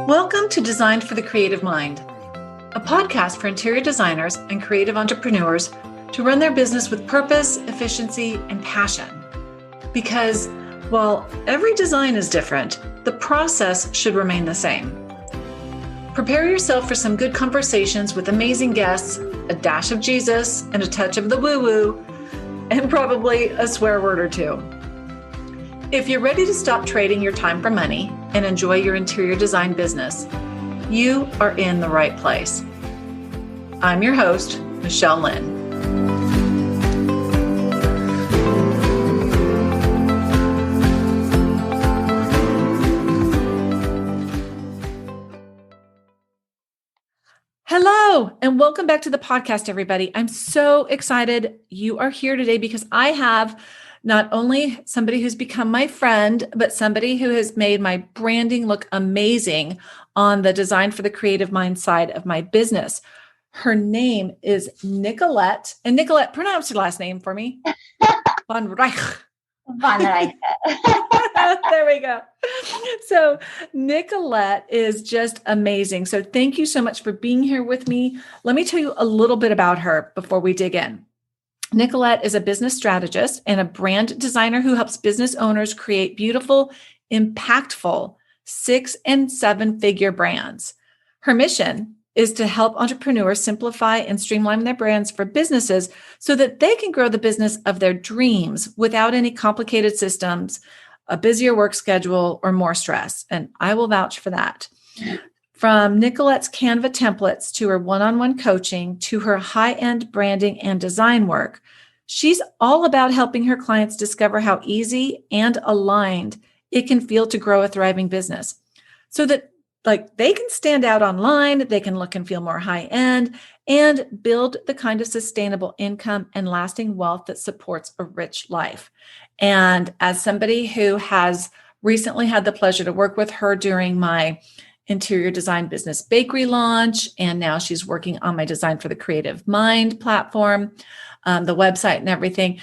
Welcome to Designed for the Creative Mind, a podcast for interior designers and creative entrepreneurs to run their business with purpose, efficiency, and passion. Because while every design is different, the process should remain the same. Prepare yourself for some good conversations with amazing guests, a dash of Jesus, and a touch of the woo-woo, and probably a swear word or two. If you're ready to stop trading your time for money and enjoy your interior design business, you are in the right place. I'm your host, Michelle Lynn. Hello, and welcome back to the podcast, everybody. I'm so excited you are here today because I have not only somebody who's become my friend, but somebody who has made my branding look amazing on the Design for the Creative Mind side of my business. Her name is Nicholette. And Nicholette, pronounce your last name for me. Von Reiche. Von Reiche. There we go. So Nicholette is just amazing. So thank you so much for being here with me. Let me tell you a little bit about her before we dig in. Nicholette is a business strategist and a brand designer who helps business owners create beautiful, impactful 6- and 7-figure brands. Her mission is to help entrepreneurs simplify and streamline their brands for businesses so that they can grow the business of their dreams without any complicated systems, a busier work schedule, or more stress. And I will vouch for that. From Nicolette's Canva templates to her one-on-one coaching to her high-end branding and design work, she's all about helping her clients discover how easy and aligned it can feel to grow a thriving business so that they can stand out online, they can look and feel more high-end, and build the kind of sustainable income and lasting wealth that supports a rich life. And as somebody who has recently had the pleasure to work with her during my interior design business bakery launch, and now she's working on my Design for the Creative Mind platform, the website and everything.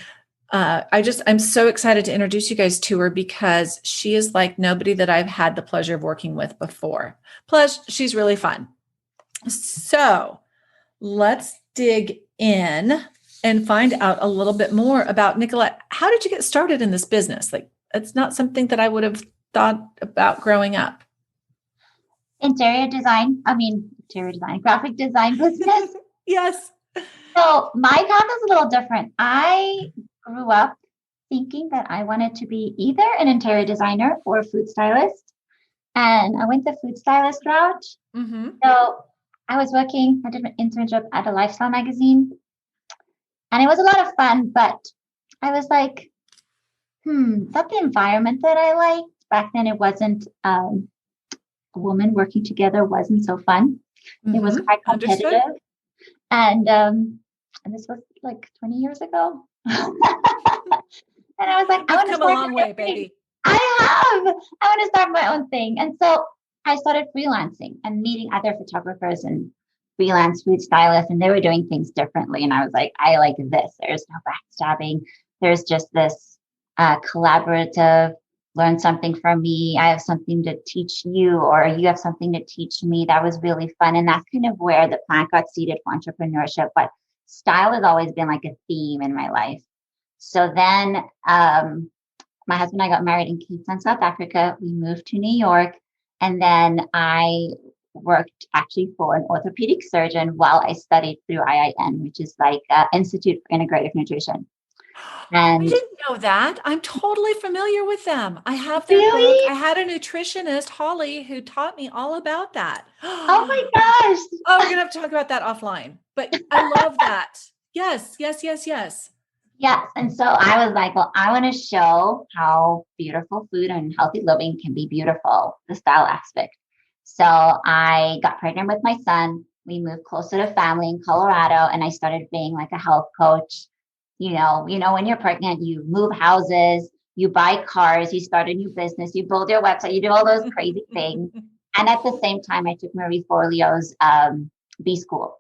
I'm so excited to introduce you guys to her because she is like nobody that I've had the pleasure of working with before. Plus, she's really fun. So let's dig in and find out a little bit more about Nicholette. How did you get started in this business? It's not something that I would have thought about growing up. Graphic design business. Yes. So my path is a little different. I grew up thinking that I wanted to be either an interior designer or a food stylist. And I went the food stylist route. Mm-hmm. So I was working, I did an internship at a lifestyle magazine. And it was a lot of fun, but I was like, not the environment that I liked. Back then it wasn't a woman working together wasn't so fun. Mm-hmm. It was quite competitive. Understood. And this was like 20 years ago. And I was like, I want to start a long way, baby. I want to start my own thing. And so I started freelancing and meeting other photographers and freelance food stylists, and they were doing things differently. And I was like, I like this. There's no backstabbing. There's just this collaborative, learn something from me. I have something to teach you, or you have something to teach me. That was really fun. And that's kind of where the plant got seeded for entrepreneurship. But style has always been like a theme in my life. So then my husband and I got married in Cape Town, South Africa. We moved to New York. And then I worked actually for an orthopedic surgeon while I studied through IIN, which is like Institute for Integrative Nutrition. And I didn't know that. I'm totally familiar with them. I have their book. I had a nutritionist, Holly, who taught me all about that. Oh my gosh. Oh, we're going to have to talk about that offline. But I love that. Yes. Yes. And so I was like, well, I want to show how beautiful food and healthy living can be beautiful, the style aspect. So I got pregnant with my son. We moved closer to family in Colorado, and I started being like a health coach. You know, when you're pregnant, you move houses, you buy cars, you start a new business, you build your website, you do all those crazy things. And at the same time, I took Marie Forleo's B School.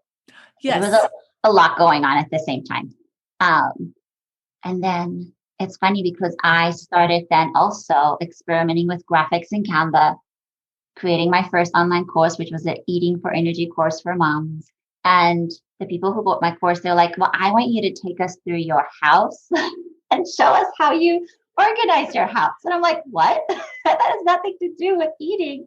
Yes. There was a lot going on at the same time. And then it's funny because I started then also experimenting with graphics in Canva. creating my first online course, which was an Eating for Energy course for moms. And the people who bought my course, they're like, well, I want you to take us through your house and show us how you organize your house. And I'm like, what? That has nothing to do with eating.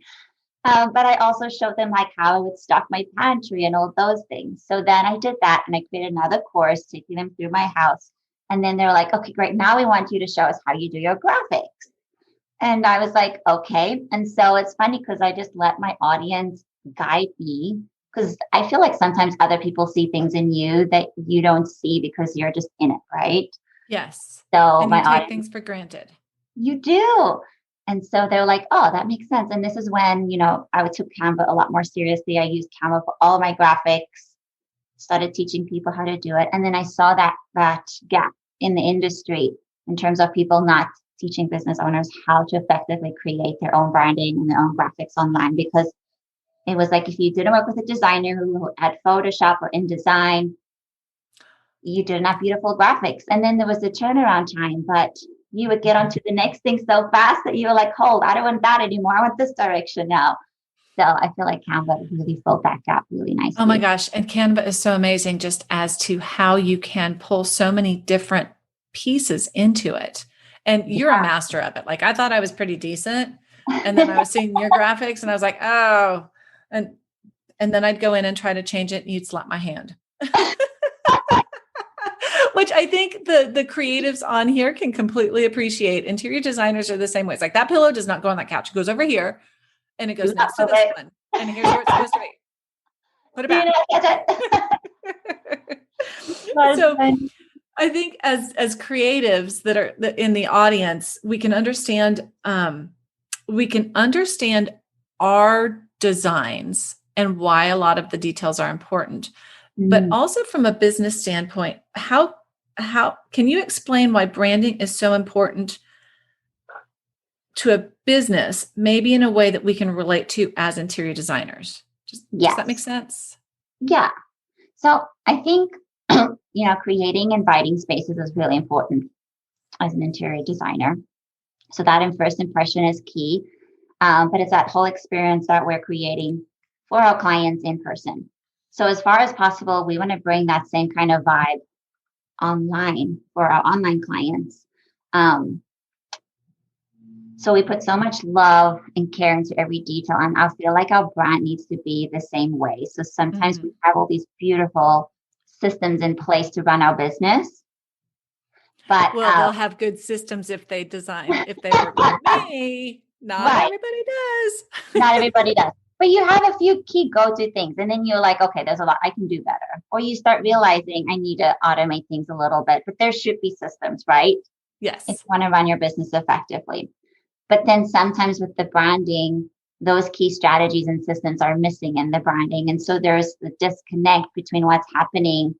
But I also showed them like how I would stock my pantry and all those things. So then I did that and I created another course taking them through my house. And then they're like, okay, great. Now we want you to show us how you do your graphics. And I was like, okay. And so it's funny because I just let my audience guide me, because I feel like sometimes other people see things in you that you don't see because you're just in it, right? Yes. So and my you take audience, things for granted. you do. And so they're like, oh, that makes sense. And this is when, I took Canva a lot more seriously. I used Canva for all my graphics, started teaching people how to do it. And then I saw that gap in the industry in terms of people not teaching business owners how to effectively create their own branding and their own graphics online, because it was like, if you didn't work with a designer who had Photoshop or InDesign, you didn't have beautiful graphics. And then there was the turnaround time, but you would get onto the next thing so fast that you were like, hold, I don't want that anymore. I want this direction now. So I feel like Canva really filled that gap really nicely. Oh my gosh. And Canva is so amazing just as to how you can pull so many different pieces into it. And you're a master of it. Like, I thought I was pretty decent. And then I was seeing your graphics and I was like, oh, and then I'd go in and try to change it and you'd slap my hand. Which I think the creatives on here can completely appreciate. Interior designers are the same way. It's like, that pillow does not go on that couch. It goes over here and it goes next to this one. And here's where it's supposed to be. Put it back. So I think as creatives that are in the audience, we can understand our designs and why a lot of the details are important. But also from a business standpoint, how can you explain why branding is so important to a business, maybe in a way that we can relate to as interior designers? Does that make sense? Yeah. So I think, creating inviting spaces is really important as an interior designer. So that first impression is key. But it's that whole experience that we're creating for our clients in person. So as far as possible, we want to bring that same kind of vibe online for our online clients. So we put so much love and care into every detail, and I feel like our brand needs to be the same way. So sometimes we have all these beautiful systems in place to run our business. But they'll have good systems if they work with me. Not everybody does. Not everybody does. But you have a few key go-to things, and then you're like, okay, there's a lot I can do better. Or you start realizing I need to automate things a little bit, but there should be systems, right? Yes. If you want to run your business effectively. But then sometimes with the branding, those key strategies and systems are missing in the branding. And so there's the disconnect between what's happening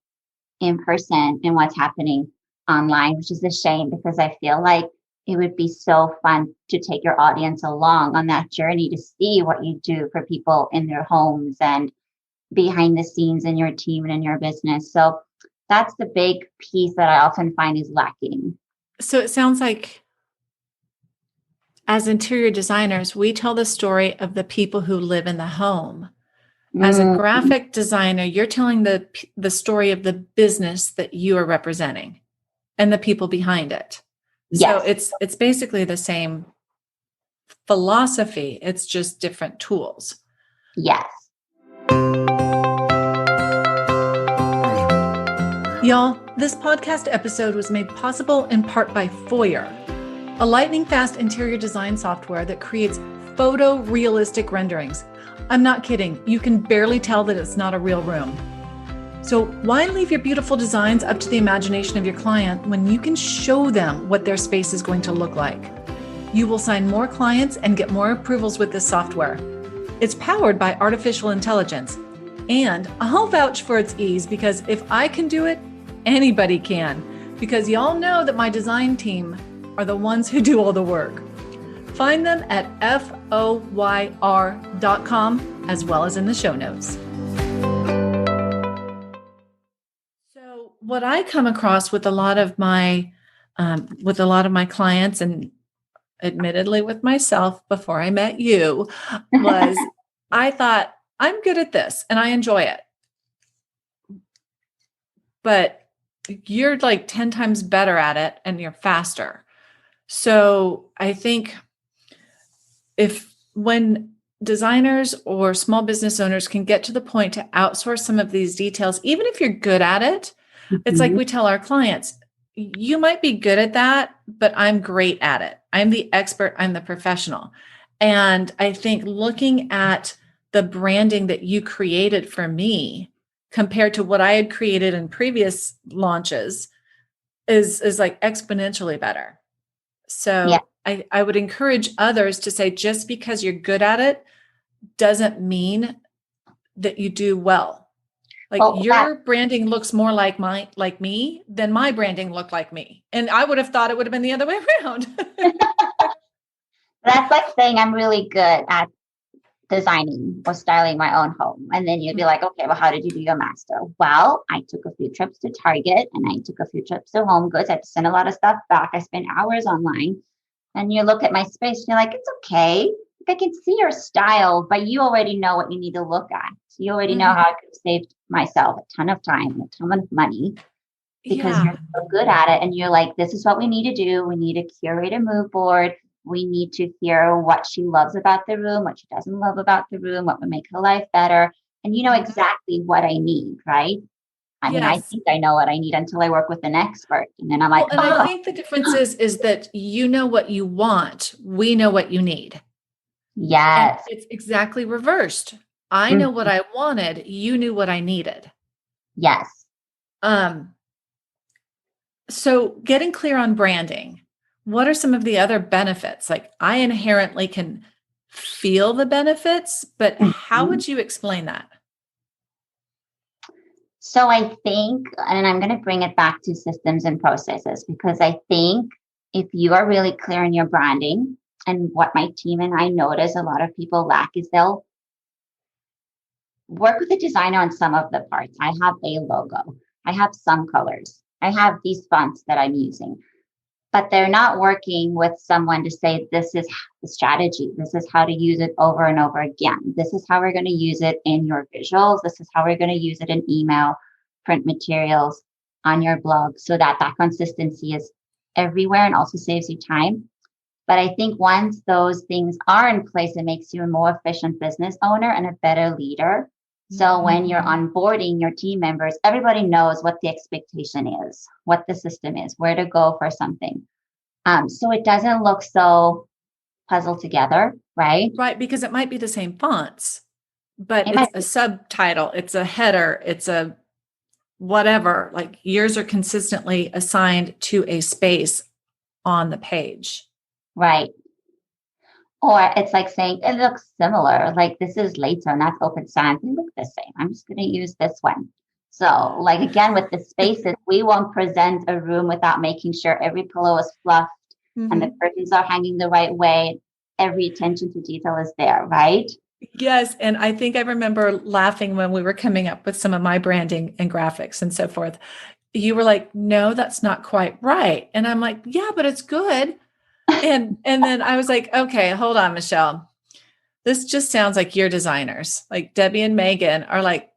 in person and what's happening online, which is a shame, because I feel like it would be so fun to take your audience along on that journey to see what you do for people in their homes and behind the scenes in your team and in your business. So that's the big piece that I often find is lacking. So it sounds like as interior designers, we tell the story of the people who live in the home. As a graphic designer, you're telling the story of the business that you are representing and the people behind it. Yes. So it's basically the same philosophy. It's just different tools. Yes. Y'all, this podcast episode was made possible in part by Foyer, a lightning-fast interior design software that creates photorealistic renderings. I'm not kidding. You can barely tell that it's not a real room. So why leave your beautiful designs up to the imagination of your client when you can show them what their space is going to look like? You will sign more clients and get more approvals with this software. It's powered by artificial intelligence. And I'll vouch for its ease, because if I can do it, anybody can. Because y'all know that my design team are the ones who do all the work. Find them at foyr.com, as well as in the show notes. So what I come across with a lot of my clients and admittedly with myself before I met you, was I thought, I'm good at this and I enjoy it. But you're like 10 times better at it and you're faster. So I think when designers or small business owners can get to the point to outsource some of these details, even if you're good at it, it's like we tell our clients, you might be good at that, but I'm great at it. I'm the expert. I'm the professional. And I think looking at the branding that you created for me compared to what I had created in previous launches is like exponentially better. So I would encourage others to say, just because you're good at it doesn't mean that you do well. Like your branding looks more like me than my branding looked like me. And I would have thought it would have been the other way around. That's like saying I'm really good at designing or styling my own home. And then you'd be like, okay, well, how did you do your master? Well, I took a few trips to Target and I took a few trips to Home Goods. I had to send a lot of stuff back. I spent hours online. And you look at my space and you're like, it's okay. I can see your style, but you already know what you need to look at. You already know how I could have saved myself a ton of time and a ton of money because you're so good at it. And you're like, this is what we need to do. We need to curate a mood board. We need to hear what she loves about the room, what she doesn't love about the room, what would make her life better. And you know exactly what I need, right? I mean, I think I know what I need until I work with an expert. And then I'm like, and I think the difference is that you know what you want. We know what you need. Yes. And it's exactly reversed. I know what I wanted. You knew what I needed. Yes. So getting clear on branding, what are some of the other benefits? Like I inherently can feel the benefits, but how would you explain that? So I think, and I'm going to bring it back to systems and processes, because I think if you are really clear in your branding, and what my team and I notice a lot of people lack is they'll work with a designer on some of the parts. I have a logo. I have some colors. I have these fonts that I'm using, but they're not working with someone to say, this is the strategy. This is how to use it over and over again. This is how we're going to use it in your visuals. This is how we're going to use it in email, print materials, on your blog, so that that consistency is everywhere and also saves you time. But I think once those things are in place, it makes you a more efficient business owner and a better leader. So when you're onboarding your team members, everybody knows what the expectation is, what the system is, where to go for something. So it doesn't look so puzzled together, right? Right, because it might be the same fonts, but it's a subtitle, it's a header, it's a whatever. Like yours are consistently assigned to a space on the page. Right. Or it's like saying, it looks similar. Like this is later and that's open sans. They look the same. I'm just going to use this one. So like, again, with the spaces, we won't present a room without making sure every pillow is fluffed and the curtains are hanging the right way. Every attention to detail is there, right? Yes. And I think I remember laughing when we were coming up with some of my branding and graphics and so forth. You were like, no, that's not quite right. And I'm like, yeah, but it's good. And then I was like, okay, hold on, Michelle. This just sounds like your designers, like Debbie and Megan are like,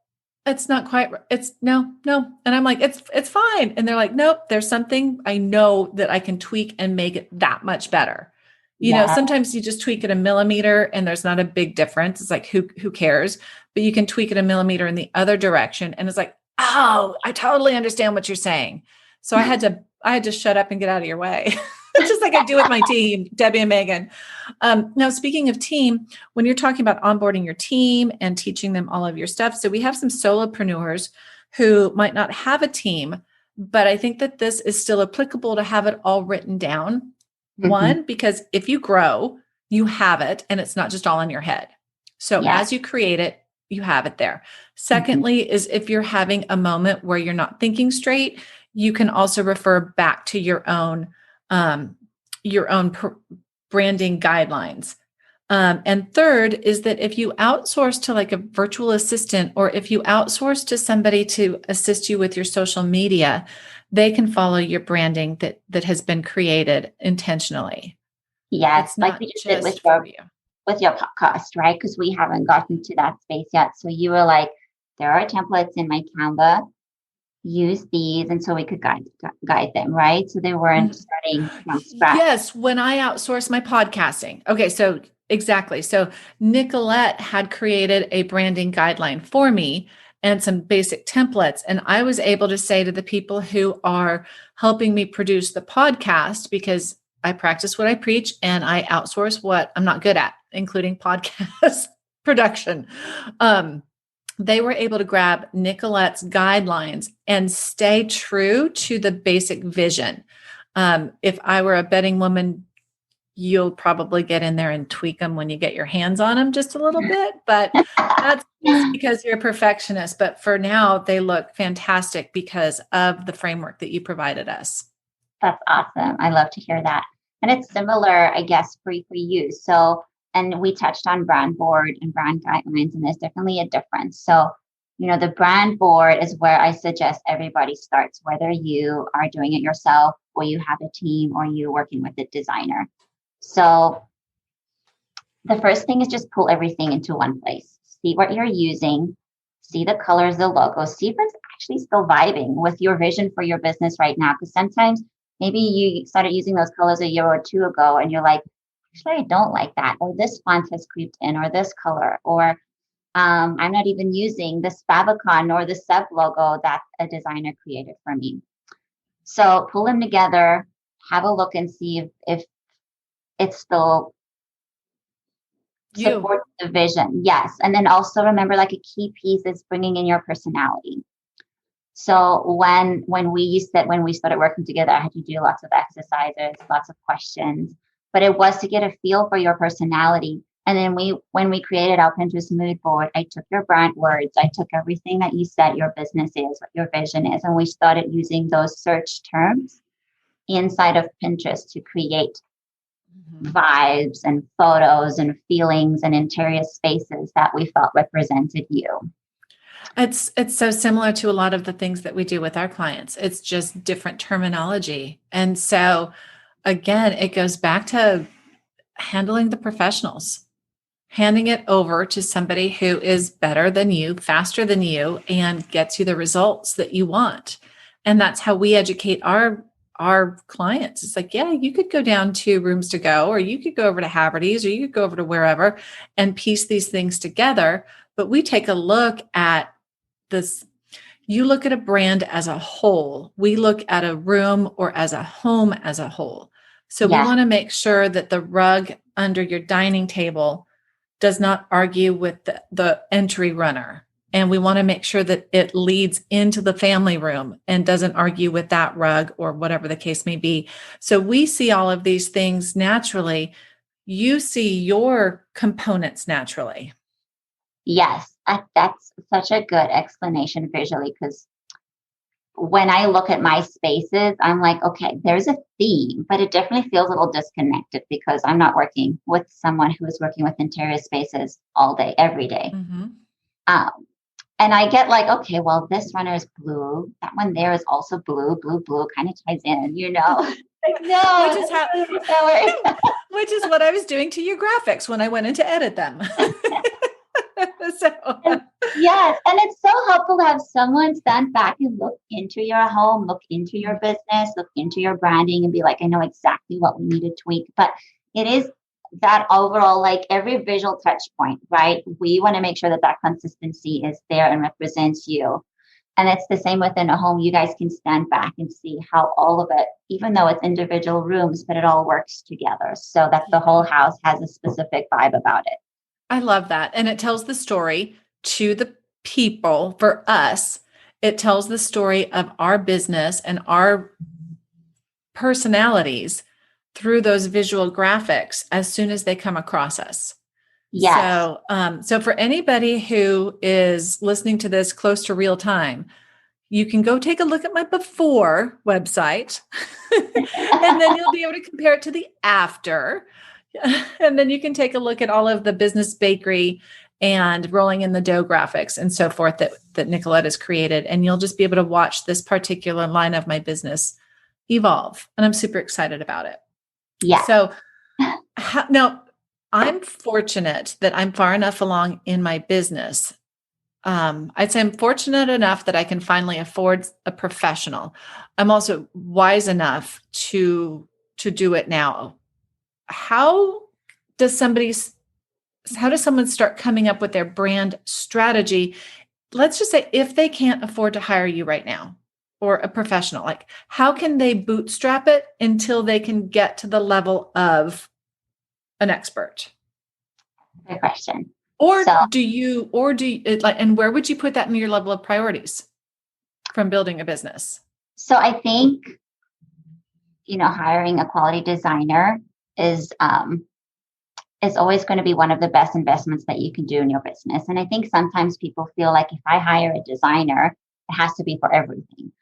it's not quite, it's no. And I'm like, it's fine. And they're like, nope, there's something I know that I can tweak and make it that much better. You know, sometimes you just tweak it a millimeter and there's not a big difference. It's like, who cares? But you can tweak it a millimeter in the other direction. And it's like, oh, I totally understand what you're saying. So I had to shut up and get out of your way. Just like I do with my team, Debbie and Megan. Now, speaking of team, when you're talking about onboarding your team and teaching them all of your stuff, so we have some solopreneurs who might not have a team, but I think that this is still applicable to have it all written down. One, because if you grow, you have it and it's not just all in your head. So as you create it, you have it there. Secondly, is if you're having a moment where you're not thinking straight, you can also refer back to your own branding guidelines. And third is that if you outsource to like a virtual assistant, or if you outsource to somebody to assist you with your social media, they can follow your branding that has been created intentionally. Yes, It's like not we just did just for you. with your podcast, right? Because we haven't gotten to that space yet. So you were like, there are templates in my Canva. Use these, and so we could guide them, right? So they weren't starting from scratch. Yes, when I outsourced my podcasting. Okay, so exactly. So Nicolette had created a branding guideline for me and some basic templates. And I was able to say to the people who are helping me produce the podcast, because I practice what I preach and I outsource what I'm not good at, including podcast production. They were able to grab Nicolette's guidelines and stay true to the basic vision. If I were a betting woman, you'll probably get in there and tweak them when you get your hands on them just a little bit, but that's just because you're a perfectionist. But for now, they look fantastic because of the framework that you provided us. That's awesome. I love to hear that. And it's similar, I guess, for you. So, and we touched on brand board and brand guidelines, and there's definitely a difference. So, the brand board is where I suggest everybody starts, whether you are doing it yourself or you have a team or you're working with a designer. So the first thing is just pull everything into one place. See what you're using, see the colors, the logo, see if it's actually still vibing with your vision for your business right now. Because sometimes maybe you started using those colors a year or two ago and you're like, actually, I don't like that. Or this font has creeped in, or this color, or I'm not even using this favicon or the sub logo that a designer created for me. So pull them together, have a look and see if it still supports the vision. Yes. And then also remember, like, a key piece is bringing in your personality. So when we started working together, I had to do lots of exercises, lots of questions, but it was to get a feel for your personality. And then when we created our Pinterest mood board, I took your brand words, I took everything that you said your business is, what your vision is, and we started using those search terms inside of Pinterest to create vibes and photos and feelings and interior spaces that we felt represented you. It's so similar to a lot of the things that we do with our clients. It's just different terminology. And so again, it goes back to handling the professionals, handing it over to somebody who is better than you, faster than you, and gets you the results that you want. And that's how we educate our clients. It's like, yeah, you could go down to Rooms to Go, or you could go over to Haverty's, or you could go over to wherever and piece these things together. But we take a look at this. You look at a brand as a whole. We look at a room or as a home as a whole. So we want to make sure that the rug under your dining table does not argue with the entry runner. And we want to make sure that it leads into the family room and doesn't argue with that rug or whatever the case may be. So we see all of these things naturally. You see your components naturally. Yes, that's such a good explanation visually, because when I look at my spaces, I'm like, okay, there's a theme, but it definitely feels a little disconnected because I'm not working with someone who is working with interior spaces all day, every day. Mm-hmm. And I get like, okay, well, this runner is blue. That one there is also blue, kind of ties in, Like, no, which is what I was doing to your graphics when I went in to edit them. Yes. And it's so helpful to have someone stand back and look into your home, look into your business, look into your branding and be like, I know exactly what we need to tweak. But it is that overall, like every visual touch point, right? We want to make sure that consistency is there and represents you. And it's the same within a home. You guys can stand back and see how all of it, even though it's individual rooms, but it all works together so that the whole house has a specific vibe about it. I love that. And it tells the story to the people. For us, it tells the story of our business and our personalities through those visual graphics as soon as they come across us. Yes. So for anybody who is listening to this close to real time, you can go take a look at my before website and then you'll be able to compare it to the after. And then you can take a look at all of the business bakery and rolling in the dough graphics and so forth that Nicholette has created. And you'll just be able to watch this particular line of my business evolve. And I'm super excited about it. Yeah. So Now, I'm fortunate that I'm far enough along in my business. I'd say I'm fortunate enough that I can finally afford a professional. I'm also wise enough to do it now. How does someone start coming up with their brand strategy? Let's just say if they can't afford to hire you right now or a professional, like how can they bootstrap it until they can get to the level of an expert? Good question. Or do you like, and where would you put that in your level of priorities from building a business? So I think, hiring a quality designer is always going to be one of the best investments that you can do in your business. And I think sometimes people feel like if I hire a designer, it has to be for everything,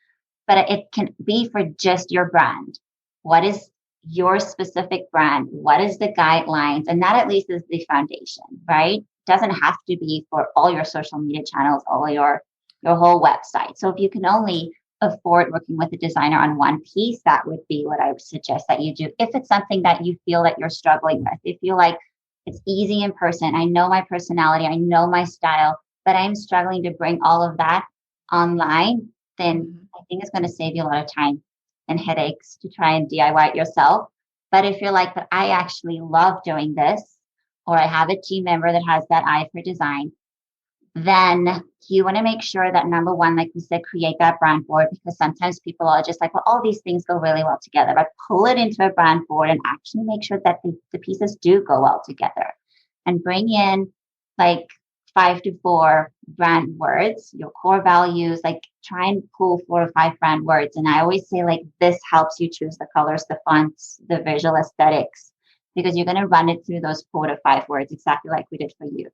but it can be for just your brand. What is your specific brand? What is the guidelines? And that at least is the foundation, right? It doesn't have to be for all your social media channels, all your whole website. So if you can only afford working with a designer on one piece, that would be what I would suggest that you do. If it's something that you feel that you're struggling with, if you like, it's easy in person, I know my personality, I know my style, but I'm struggling to bring all of that online, then I think it's going to save you a lot of time and headaches to try and DIY it yourself. But if you're like, but I actually love doing this, or I have a team member that has that eye for design, then you want to make sure that number one, like we said, create that brand board, because sometimes people are just like, well, all these things go really well together, but pull it into a brand board and actually make sure that the pieces do go well together, and bring in like 5 to 4 brand words, your core values, like try and pull 4 or 5 brand words. And I always say like this helps you choose the colors, the fonts, the visual aesthetics, because you're going to run it through those 4 to 5 words, exactly like we did for you.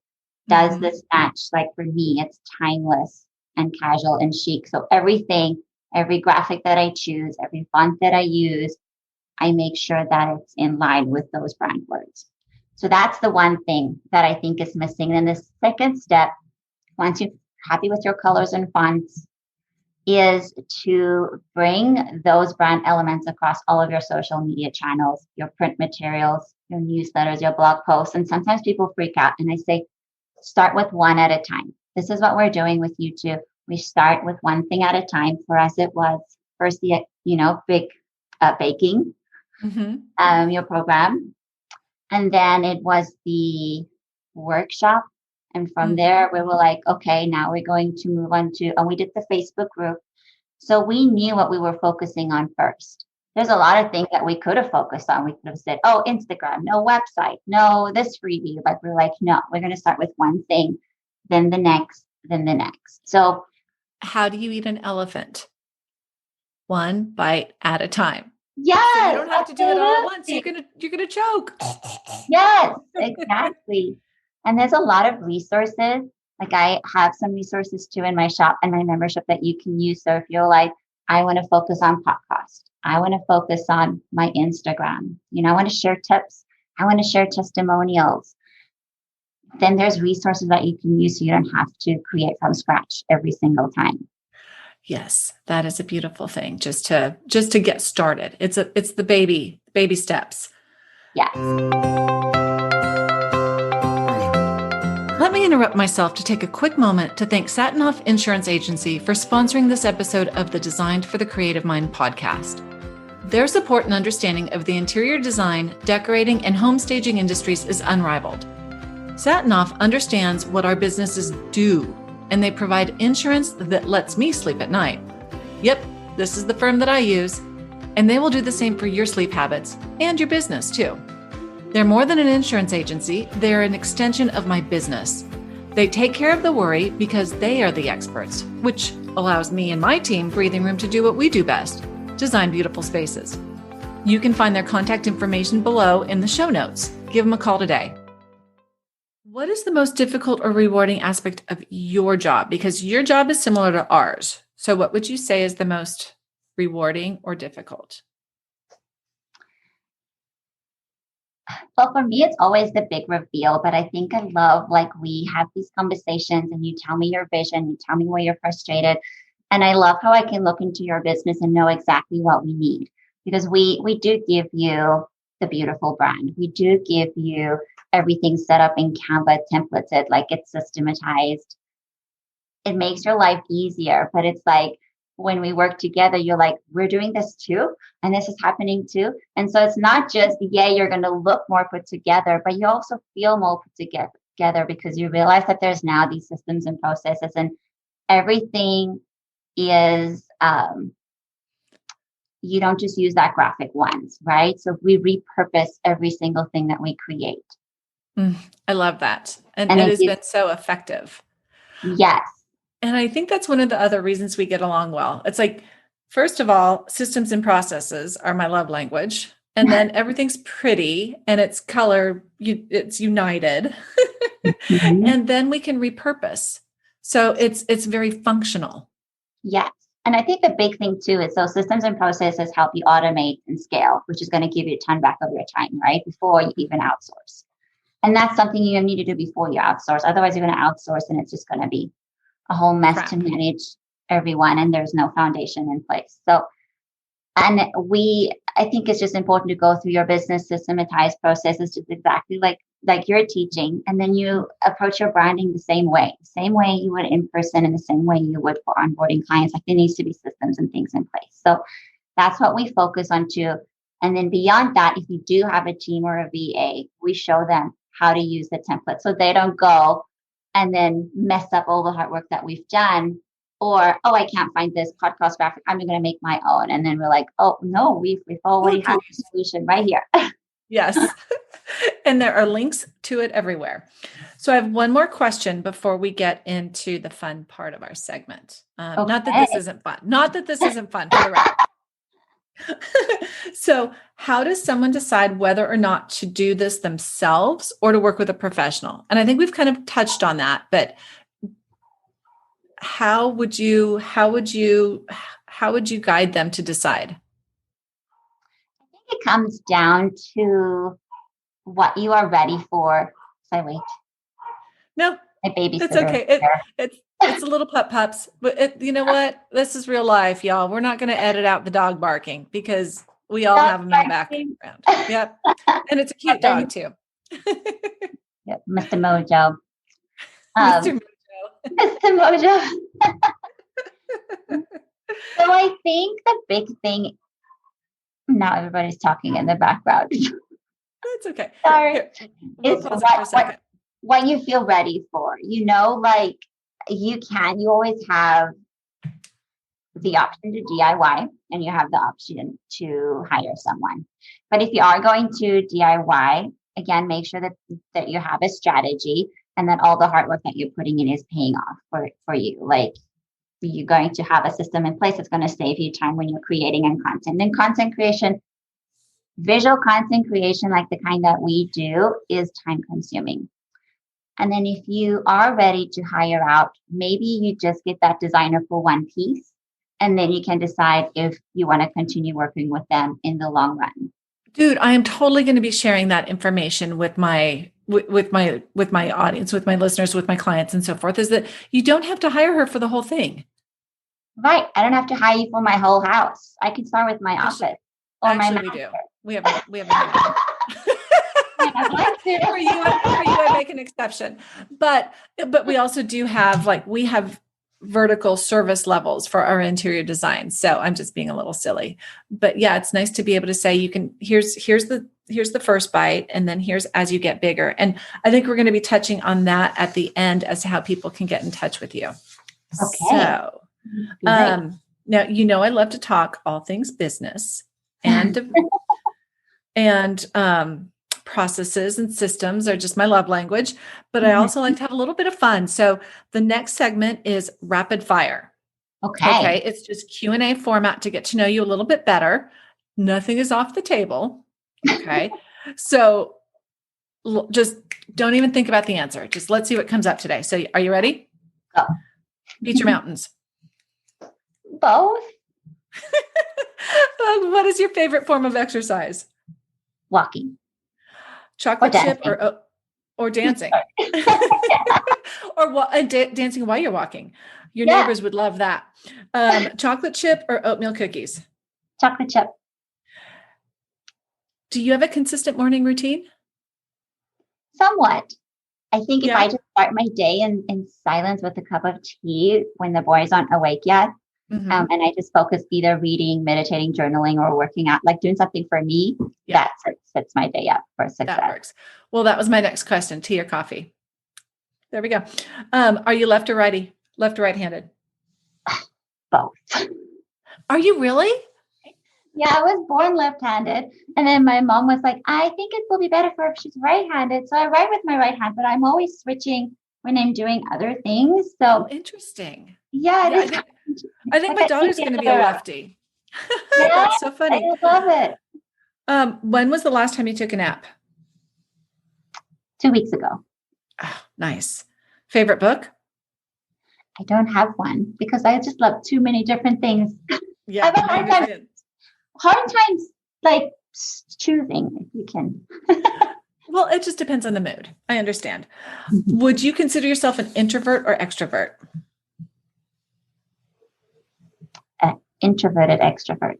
Does this match? Like for me, it's timeless and casual and chic. So everything, every graphic that I choose, every font that I use, I make sure that it's in line with those brand words. So that's the one thing that I think is missing. And the second step, once you're happy with your colors and fonts, is to bring those brand elements across all of your social media channels, your print materials, your newsletters, your blog posts. And sometimes people freak out and I say, start with one at a time. This is what we're doing with YouTube. We start with one thing at a time. For us, it was first the, big baking, your program. And then it was the workshop. And from there, we were like, okay, now we're going to move on to, and we did the Facebook group. So we knew what we were focusing on first. There's a lot of things that we could have focused on. We could have said, oh, Instagram, no website, no this freebie. But we're like, no, we're going to start with one thing, then the next, then the next. So how do you eat an elephant? One bite at a time. Yes. So you don't have to do it all at once. You're gonna choke. Yes, exactly. And there's a lot of resources. Like I have some resources too in my shop and my membership that you can use. So if you're like, I want to focus on podcast, I want to focus on my Instagram, I want to share tips, I want to share testimonials, then there's resources that you can use so you don't have to create from scratch every single time. Yes, that is a beautiful thing. Just to get started. It's the baby steps. Yes. Let me interrupt myself to take a quick moment to thank Satanoff Insurance Agency for sponsoring this episode of the Designed for the Creative Mind podcast. Their support and understanding of the interior design, decorating, and home staging industries is unrivaled. Satanoff understands what our businesses do, and they provide insurance that lets me sleep at night. Yep, this is the firm that I use, and they will do the same for your sleep habits and your business too. They're more than an insurance agency, they're an extension of my business. They take care of the worry because they are the experts, which allows me and my team breathing room to do what we do best, design beautiful spaces. You can find their contact information below in the show notes. Give them a call today. What is the most difficult or rewarding aspect of your job? Because your job is similar to ours. So what would you say is the most rewarding or difficult? Well, for me, it's always the big reveal, but I think I love, like, we have these conversations and you tell me your vision, you tell me where you're frustrated. And I love how I can look into your business and know exactly what we need, because we do give you a beautiful brand. We do give you everything set up in Canva, templated, like it's systematized. It makes your life easier, but it's like when we work together, you're like, we're doing this too, and this is happening too. And so it's not just, yeah, you're going to look more put together, but you also feel more put together because you realize that there's now these systems and processes, and everything is, you don't just use that graphic once, right? So we repurpose every single thing that we create. I love that. And it has been so effective. Yes. And I think that's one of the other reasons we get along well. It's like, first of all, systems and processes are my love language. And then everything's pretty and it's color, it's united. Mm-hmm. And then we can repurpose. So it's very functional. Yes. And I think the big thing too is those systems and processes help you automate and scale, which is going to give you a ton back of your time, right? Before you even outsource. And that's something you need to do before you outsource. Otherwise, you're going to outsource and it's just going to be a whole mess to manage everyone, and there's no foundation in place. So, and I think it's just important to go through your business systematized processes, just exactly like you're teaching, and then you approach your branding the same way you would in person, and the same way you would for onboarding clients. Like there needs to be systems and things in place. So that's what we focus on too. And then beyond that, if you do have a team or a VA, we show them how to use the template so they don't go and then mess up all the hard work that we've done. Or, oh, I can't find this podcast graphic, I'm going to make my own. And then we're like, oh, no, we've already had the solution right here. Yes. And there are links to it everywhere. So I have one more question before we get into the fun part of our segment. Okay. Not that this isn't fun for the record. So how does someone decide whether or not to do this themselves or to work with a professional? And I think we've kind of touched on that, but how would you guide them to decide? I think it comes down to what you are ready for. Wait. No, my babysitter. It's okay. It's a little pups, but you know what? This is real life, y'all. We're not going to edit out the dog barking because we all have them in the background. Yep. And it's a cute dog too. Yep. Mr. Mojo. Mr. Mojo. So I think the big thing, now everybody's talking in the background. That's okay. Sorry. Here, we'll pause it for a second. What you feel ready for, like you always have the option to DIY and you have the option to hire someone. But if you are going to DIY, again, make sure that you have a strategy and that all the hard work that you're putting in is paying off for you. Like you're going to have a system in place that's going to save you time when you're creating content. And content creation, visual content creation, like the kind that we do, is time consuming. And then if you are ready to hire out, maybe you just get that designer for one piece, and then you can decide if you want to continue working with them in the long run. Dude, I am totally going to be sharing that information with my audience, with my listeners, with my clients and so forth, is that you don't have to hire her for the whole thing. Right. I don't have to hire you for my whole house. I can start with my office. Actually, we do. We have a for you, I make an exception. But we also do have we have vertical service levels for our interior design. So I'm just being a little silly. But yeah, it's nice to be able to say here's the first bite, and then here's as you get bigger. And I think we're going to be touching on that at the end as to how people can get in touch with you. Okay. So now I love to talk all things business and processes and systems are just my love language, but I also like to have a little bit of fun. So the next segment is rapid fire. Okay. It's just Q&A format to get to know you a little bit better. Nothing is off the table. Okay. So just don't even think about the answer. Just let's see what comes up today. So are you ready? Go. Beach or mountains? Both. What is your favorite form of exercise? Walking. Chocolate chip or dancing? Or dancing while you're walking. Your neighbors would love that. Chocolate chip or oatmeal cookies? Chocolate chip. Do you have a consistent morning routine? Somewhat. I think if I just start my day in silence with a cup of tea when the boys aren't awake yet, and I just focus either reading, meditating, journaling, or working out, like doing something for me, that sets my day up for success. That works. Well, that was my next question, tea or coffee? There we go. Are you left or righty? Left or right-handed? Both. Are you really? Yeah, I was born left-handed. And then my mom was like, I think it will be better for her if she's right-handed. So I write with my right hand, but I'm always switching when I'm doing other things. So interesting. Yeah, it is. I think my daughter's going to be a lefty. Yeah, that's so funny. I love it. When was the last time you took a nap? 2 weeks ago. Oh, nice. Favorite book? I don't have one because I just love too many different things. Yeah, I have a hard times like choosing if you can. Well, it just depends on the mood. I understand. Would you consider yourself an introvert or extrovert? Introverted extrovert.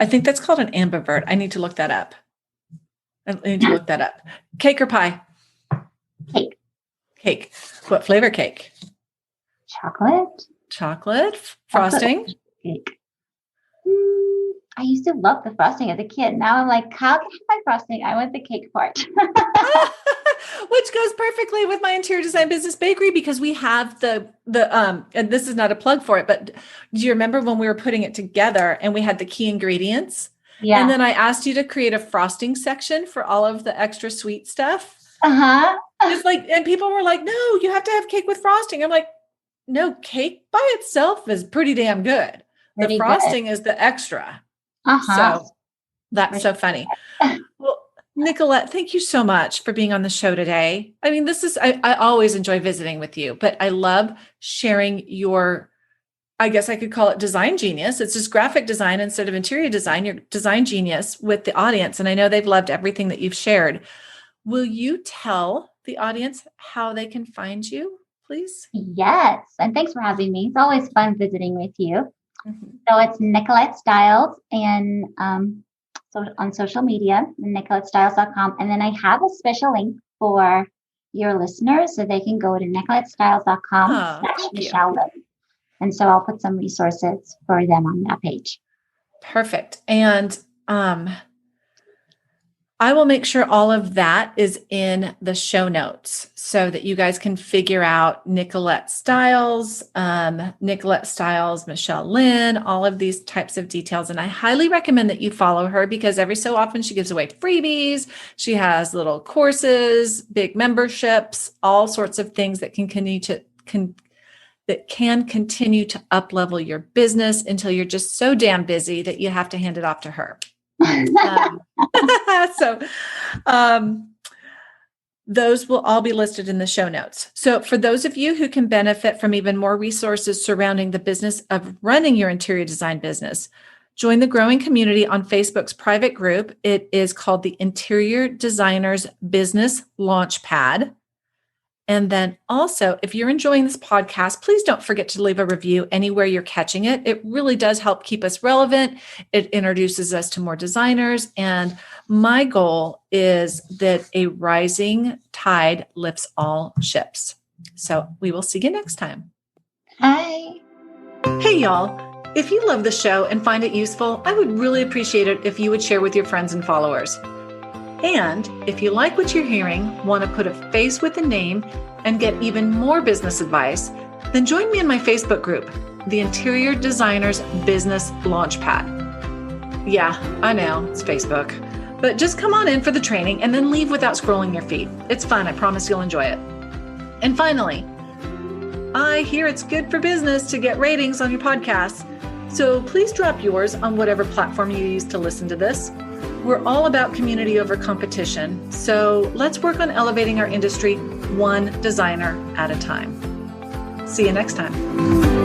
I think that's called an ambivert. I need to look that up. Cake or pie? Cake. Cake. What flavor cake? Chocolate. Frosting? Cake. I used to love the frosting as a kid. Now I'm like, how can I have my frosting? I want the cake part. Which goes perfectly with my interior design business bakery because we have the and this is not a plug for it, but do you remember when we were putting it together and we had the key ingredients? Yeah. And then I asked you to create a frosting section for all of the extra sweet stuff. It's like, and people were like, no, you have to have cake with frosting. I'm like, no, cake by itself is pretty damn good. The frosting is the extra. So that's so funny. Well, Nicholette, thank you so much for being on the show today. I mean, I always enjoy visiting with you, but I love sharing your, I guess I could call it design genius. It's just graphic design instead of interior design, your design genius with the audience. And I know they've loved everything that you've shared. Will you tell the audience how they can find you, please? Yes. And thanks for having me. It's always fun visiting with you. So it's Nicholette Styles and so on social media, nicolettestyles.com. And then I have a special link for your listeners so they can go to nicolettestyles.com/Michelle Lynn. And so I'll put some resources for them on that page. Perfect. And I will make sure all of that is in the show notes so that you guys can figure out Nicholette Styles, Michelle Lynn, all of these types of details. And I highly recommend that you follow her because every so often she gives away freebies. She has little courses, big memberships, all sorts of things that can continue to up-level your business until you're just so damn busy that you have to hand it off to her. Those will all be listed in the show notes. So for those of you who can benefit from even more resources surrounding the business of running your interior design business, join the growing community on Facebook's private group. It is called the Interior Designers Business Launchpad. And then also, if you're enjoying this podcast, please don't forget to leave a review anywhere you're catching it. It really does help keep us relevant. It introduces us to more designers. And my goal is that a rising tide lifts all ships. So we will see you next time. Hi. Hey, y'all. If you love the show and find it useful, I would really appreciate it if you would share with your friends and followers. And if you like what you're hearing, want to put a face with a name, and get even more business advice, then join me in my Facebook group, the Interior Designers Business Launchpad. Yeah, I know, it's Facebook. But just come on in for the training and then leave without scrolling your feed. It's fun, I promise you'll enjoy it. And finally, I hear it's good for business to get ratings on your podcasts. So please drop yours on whatever platform you use to listen to this. We're all about community over competition, so let's work on elevating our industry one designer at a time. See you next time.